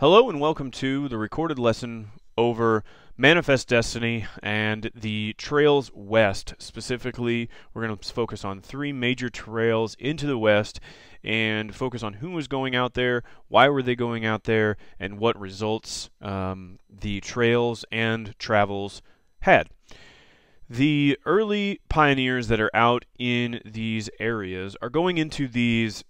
Hello and welcome to the recorded lesson over Manifest Destiny and the trails west. Specifically, we're going to focus on three major trails into the west and focus on who was going out there, why were they going out there, and what results the trails and travels had. The early pioneers that are out in these areas are going into these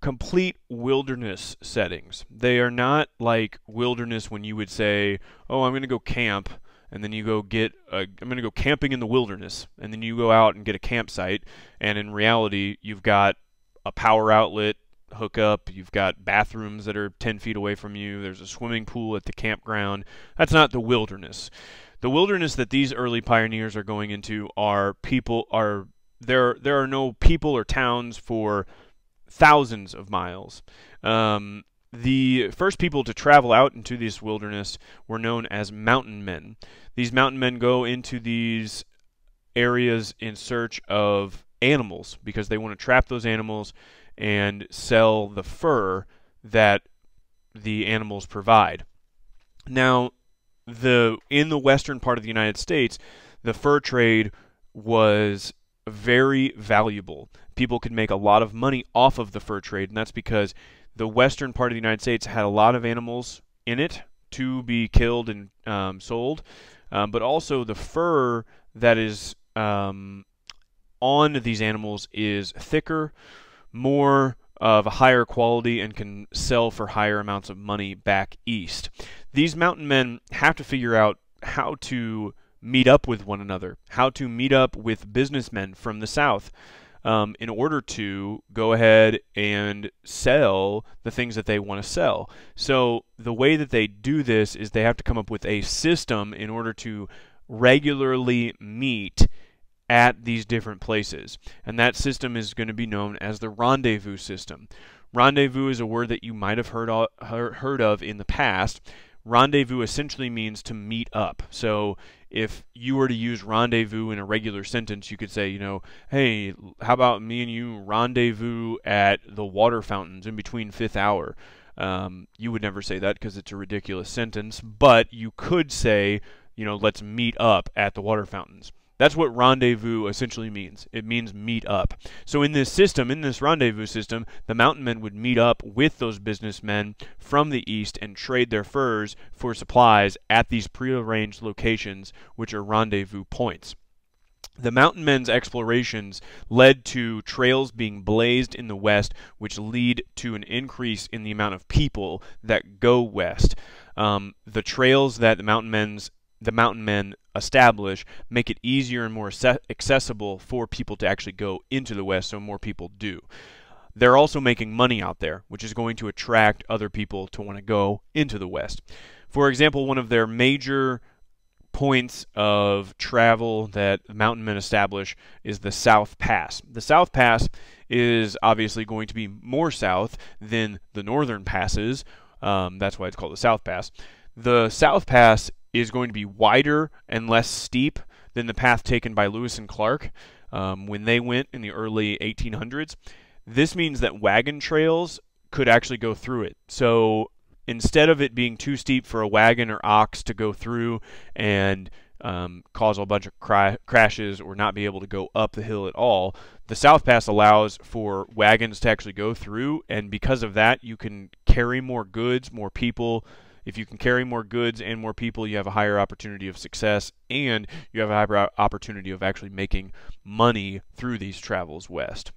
complete wilderness settings. They are not like wilderness when you would say, oh, I'm going to go camp, and then you go I'm going to go camping in the wilderness, and then you go out and get a campsite, and in reality, you've got a power outlet hookup, you've got bathrooms that are 10 feet away from you, there's a swimming pool at the campground. That's not the wilderness. The wilderness that these early pioneers are going into there are no people or towns for thousands of miles. The first people to travel out into this wilderness were known as mountain men. These mountain men go into these areas in search of animals because they want to trap those animals and sell the fur that the animals provide. Now, in the western part of the United States, the fur trade was very valuable. People could make a lot of money off of the fur trade, and that's because the western part of the United States had a lot of animals in it to be killed and sold, but also the fur that is on these animals is thicker, more of a higher quality, and can sell for higher amounts of money back east. These mountain men have to figure out how to meet up with one another, how to meet up with businessmen from the south in order to go ahead and sell the things that they want to sell. So the way that they do this is they have to come up with a system in order to regularly meet at these different places. And that system is going to be known as the rendezvous system. Rendezvous is a word that you might have heard of in the past. Rendezvous essentially means to meet up. So if you were to use rendezvous in a regular sentence, you could say, hey, how about me and you rendezvous at the water fountains in between fifth hour? You would never say that because it's a ridiculous sentence, but you could say, let's meet up at the water fountains. That's what rendezvous essentially means. It means meet up. So in this system, in this rendezvous system, the mountain men would meet up with those businessmen from the east and trade their furs for supplies at these prearranged locations, which are rendezvous points. The mountain men's explorations led to trails being blazed in the west, which lead to an increase in the amount of people that go west. The trails that the mountain men establish make it easier and more accessible for people to actually go into the west, so more people do. They're also making money out there, which is going to attract other people to want to go into the west. For example, one of their major points of travel that mountain men establish is the South Pass. The South Pass is obviously going to be more south than the northern passes. That's why it's called the South Pass. The South Pass is going to be wider and less steep than the path taken by Lewis and Clark when they went in the early 1800s. This means that wagon trails could actually go through it. So instead of it being too steep for a wagon or ox to go through and cause a bunch of crashes or not be able to go up the hill at all, the South Pass allows for wagons to actually go through, and because of that, you can carry more goods, more people. If you can carry more goods and more people, you have a higher opportunity of success, and you have a higher opportunity of actually making money through these travels west.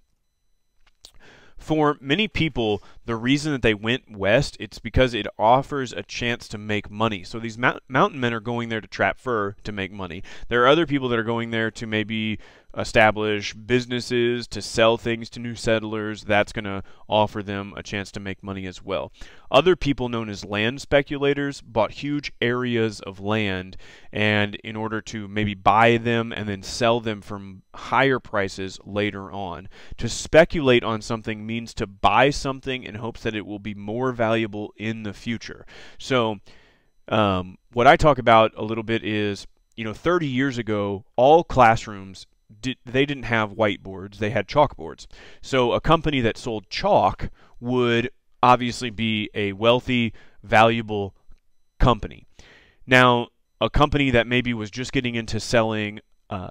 For many people, the reason that they went west, it's because it offers a chance to make money. So these mountain men are going there to trap fur to make money. There are other people that are going there to maybe establish businesses, to sell things to new settlers. That's going to offer them a chance to make money as well. Other people, known as land speculators, bought huge areas of land, and in order to maybe buy them and then sell them from higher prices later on. To speculate on something means to buy something in hopes that it will be more valuable in the future. So what I talk about a little bit is, 30 years ago, all classrooms they didn't have whiteboards, they had chalkboards. So a company that sold chalk would obviously be a wealthy, valuable company. Now, a company that maybe was just getting into selling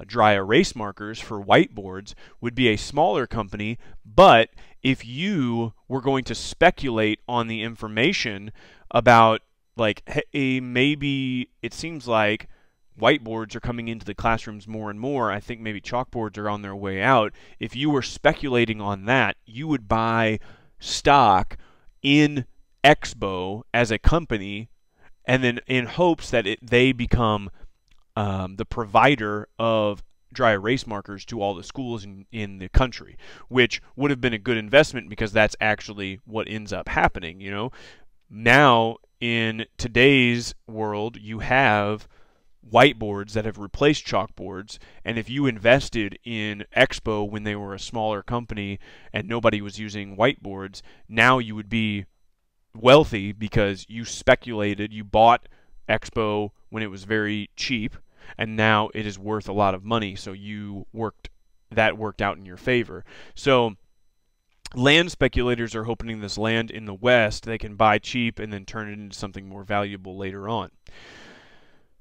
dry erase markers for whiteboards would be a smaller company, but if you were going to speculate on the information about, like, hey, maybe it seems like whiteboards are coming into the classrooms more and more, I think maybe chalkboards are on their way out. If you were speculating on that, you would buy stock in Expo as a company, and then in hopes that they become the provider of dry erase markers to all the schools in the country, which would have been a good investment because that's actually what ends up happening. You know, now in today's world, you have whiteboards that have replaced chalkboards, and if you invested in Expo when they were a smaller company and nobody was using whiteboards, now you would be wealthy because you speculated, you bought Expo when it was very cheap, and now it is worth a lot of money, so worked out in your favor. So land speculators are hoping this land in the West they can buy cheap and then turn it into something more valuable later on.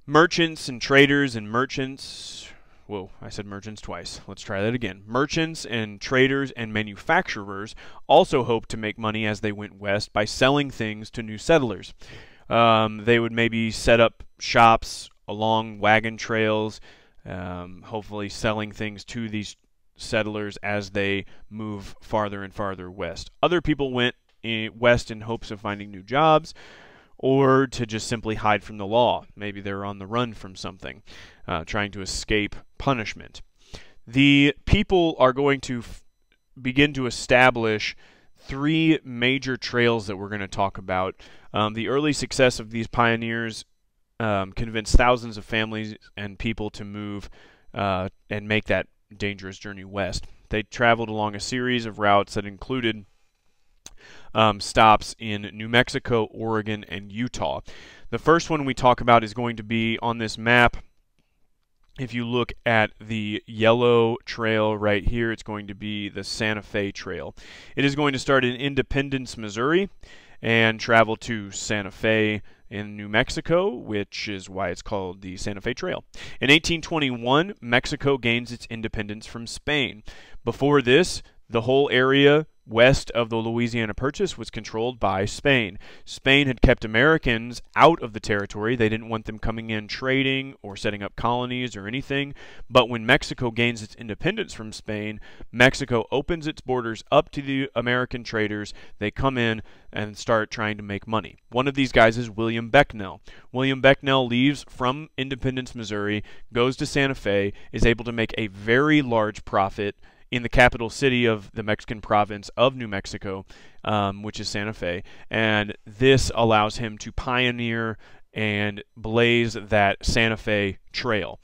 Merchants and traders and merchants, whoa, I said merchants twice. Let's try that again. Merchants and traders and manufacturers also hoped to make money as they went west by selling things to new settlers. They would maybe set up shops along wagon trails, hopefully selling things to these settlers as they move farther and farther west. Other people went west in hopes of finding new jobs, or to just simply hide from the law. Maybe they're on the run from something, trying to escape punishment. The people are going to begin to establish three major trails that we're going to talk about. The early success of these pioneers convinced thousands of families and people to move and make that dangerous journey west. They traveled along a series of routes that included stops in New Mexico, Oregon, and Utah. The first one we talk about is going to be on this map. If you look at the yellow trail right here, it's going to be the Santa Fe Trail. It is going to start in Independence, Missouri, and travel to Santa Fe in New Mexico, which is why it's called the Santa Fe Trail. In 1821, Mexico gains its independence from Spain. Before this, the whole area west of the Louisiana Purchase was controlled by Spain. Spain had kept Americans out of the territory. They didn't want them coming in trading or setting up colonies or anything. But when Mexico gains its independence from Spain, Mexico opens its borders up to the American traders. They come in and start trying to make money. One of these guys is William Becknell. William Becknell leaves from Independence, Missouri, goes to Santa Fe, is able to make a very large profit in the capital city of the Mexican province of New Mexico, which is Santa Fe, and this allows him to pioneer and blaze that Santa Fe Trail.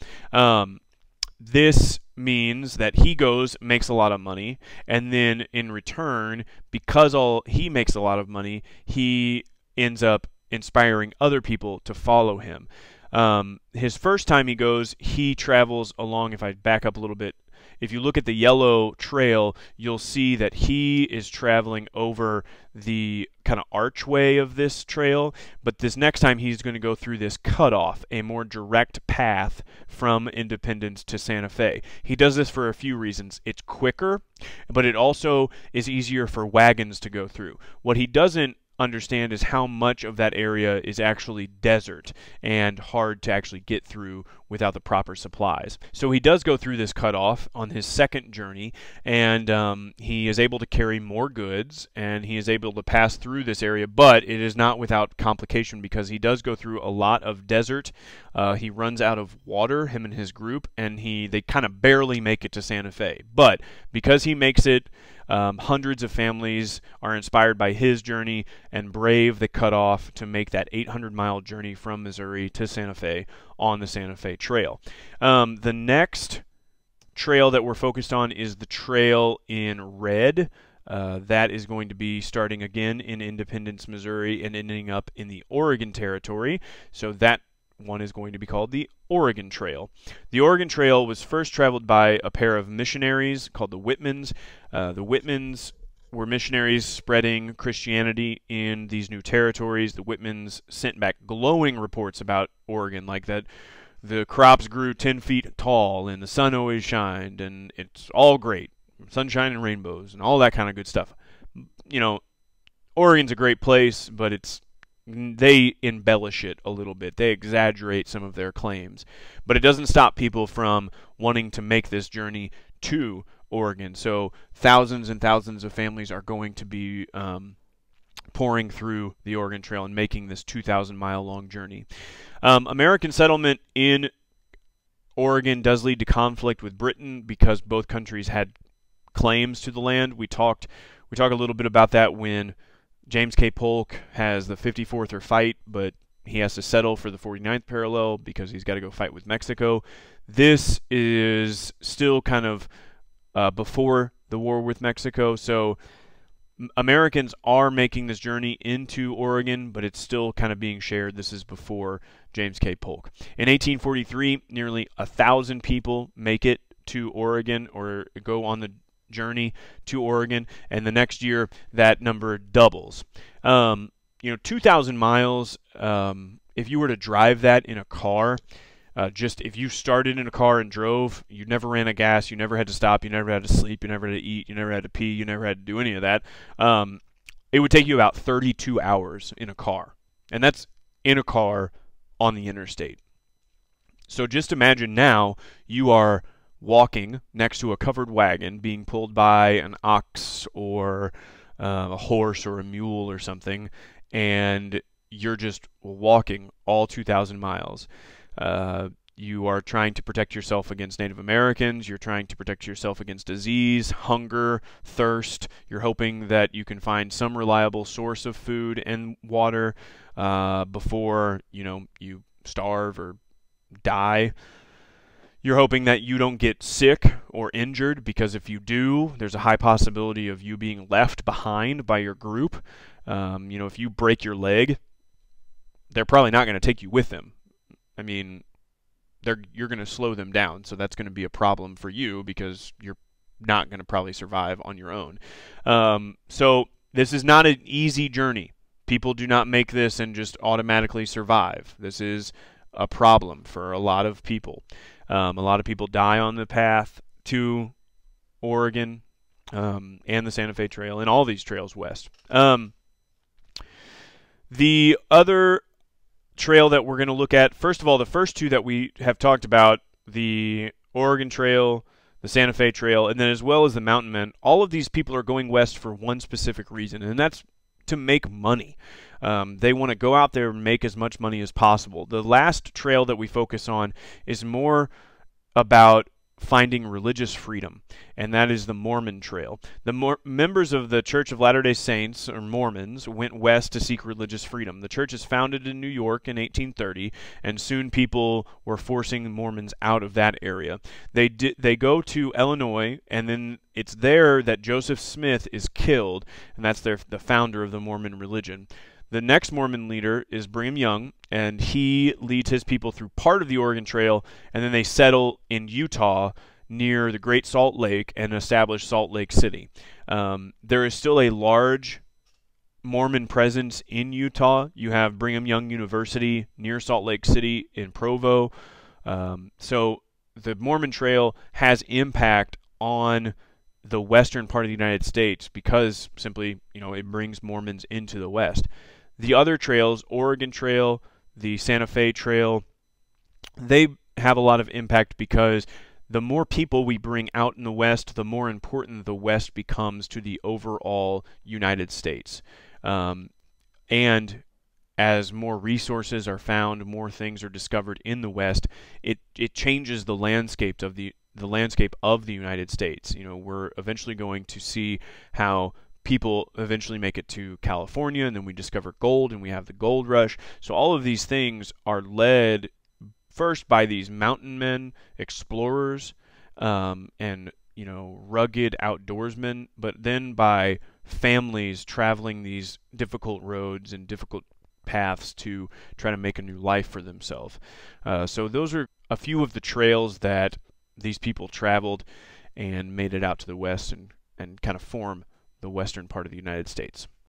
This means that he goes, makes a lot of money, and then in return, because he makes a lot of money, he ends up inspiring other people to follow him. His first time he goes, he travels along, if I back up a little bit, if you look at the yellow trail, you'll see that he is traveling over the kind of archway of this trail, but this next time he's going to go through this cutoff, a more direct path from Independence to Santa Fe. He does this for a few reasons. It's quicker, but it also is easier for wagons to go through. What he doesn't understand is how much of that area is actually desert and hard to actually get through without the proper supplies. So he does go through this cutoff on his second journey, and he is able to carry more goods, and he is able to pass through this area, but it is not without complication because he does go through a lot of desert. He runs out of water, him and his group, and they kind of barely make it to Santa Fe. But because he makes it, hundreds of families are inspired by his journey and brave the cutoff to make that 800-mile journey from Missouri to Santa Fe on the Santa Fe Trail. The next trail that we're focused on is the trail in red. That is going to be starting again in Independence, Missouri, and ending up in the Oregon Territory. So that one is going to be called the Oregon Trail. The Oregon Trail was first traveled by a pair of missionaries called the Whitmans. The Whitmans were missionaries spreading Christianity in these new territories. The Whitmans sent back glowing reports about Oregon, like that the crops grew 10 feet tall and the sun always shined and it's all great, sunshine and rainbows and all that kind of good stuff. You know, Oregon's a great place, but they embellish it a little bit. They exaggerate some of their claims. But it doesn't stop people from wanting to make this journey to Oregon. So thousands and thousands of families are going to be pouring through the Oregon Trail and making this 2,000-mile long journey. American settlement in Oregon does lead to conflict with Britain because both countries had claims to the land. We talk a little bit about that when James K. Polk has the 54th fight, but he has to settle for the 49th parallel because he's got to go fight with Mexico. This is still kind of before the war with Mexico, so Americans are making this journey into Oregon, but it's still kind of being shared. This is before James K. Polk. In 1843, nearly 1,000 people make it to Oregon or go on the journey to Oregon, and the next year that number doubles. 2,000 miles, if you were to drive that in a car, just if you started in a car and drove, you never ran out of gas, you never had to stop, you never had to sleep, you never had to eat, you never had to pee, you never had to do any of that, it would take you about 32 hours in a car. And that's in a car on the interstate. So just imagine now you are walking next to a covered wagon being pulled by an ox or a horse or a mule or something, and you're just walking all 2,000 miles. You are trying to protect yourself against Native Americans. You're trying to protect yourself against disease, hunger, thirst. You're hoping that you can find some reliable source of food and water before you starve or die. You're hoping that you don't get sick or injured, because if you do, there's a high possibility of you being left behind by your group. If you break your leg, they're probably not going to take you with them. I mean, you're going to slow them down, so that's going to be a problem for you because you're not going to probably survive on your own. So this is not an easy journey. People do not make this and just automatically survive. This is a problem for a lot of people. A lot of people die on the path to Oregon and the Santa Fe Trail and all these trails west. The other trail that we're going to look at, first of all, the first two that we have talked about, the Oregon Trail, the Santa Fe Trail, and then as well as the Mountain Men, all of these people are going west for one specific reason, and that's to make money. They want to go out there and make as much money as possible. The last trail that we focus on is more about finding religious freedom, and that is the Mormon Trail. The members of the Church of Latter-day Saints, or Mormons, went west to seek religious freedom. The church is founded in New York in 1830, and soon people were forcing Mormons out of that area. They go to Illinois, and then it's there that Joseph Smith is killed, and that's the founder of the Mormon religion. The next Mormon leader is Brigham Young, and he leads his people through part of the Oregon Trail, and then they settle in Utah near the Great Salt Lake and establish Salt Lake City. There is still a large Mormon presence in Utah. You have Brigham Young University near Salt Lake City in Provo. So the Mormon Trail has impact on the western part of the United States because simply, it brings Mormons into the West. The other trails, Oregon Trail, the Santa Fe Trail, they have a lot of impact because the more people we bring out in the West, the more important the West becomes to the overall United States. And as more resources are found, more things are discovered in the West, it changes the landscape of the United States. We're eventually going to see how people eventually make it to California, and then we discover gold, and we have the gold rush. So all of these things are led first by these mountain men, explorers, and rugged outdoorsmen, but then by families traveling these difficult roads and difficult paths to try to make a new life for themselves. So those are a few of the trails that these people traveled and made it out to the West and kind of form the western part of the United States.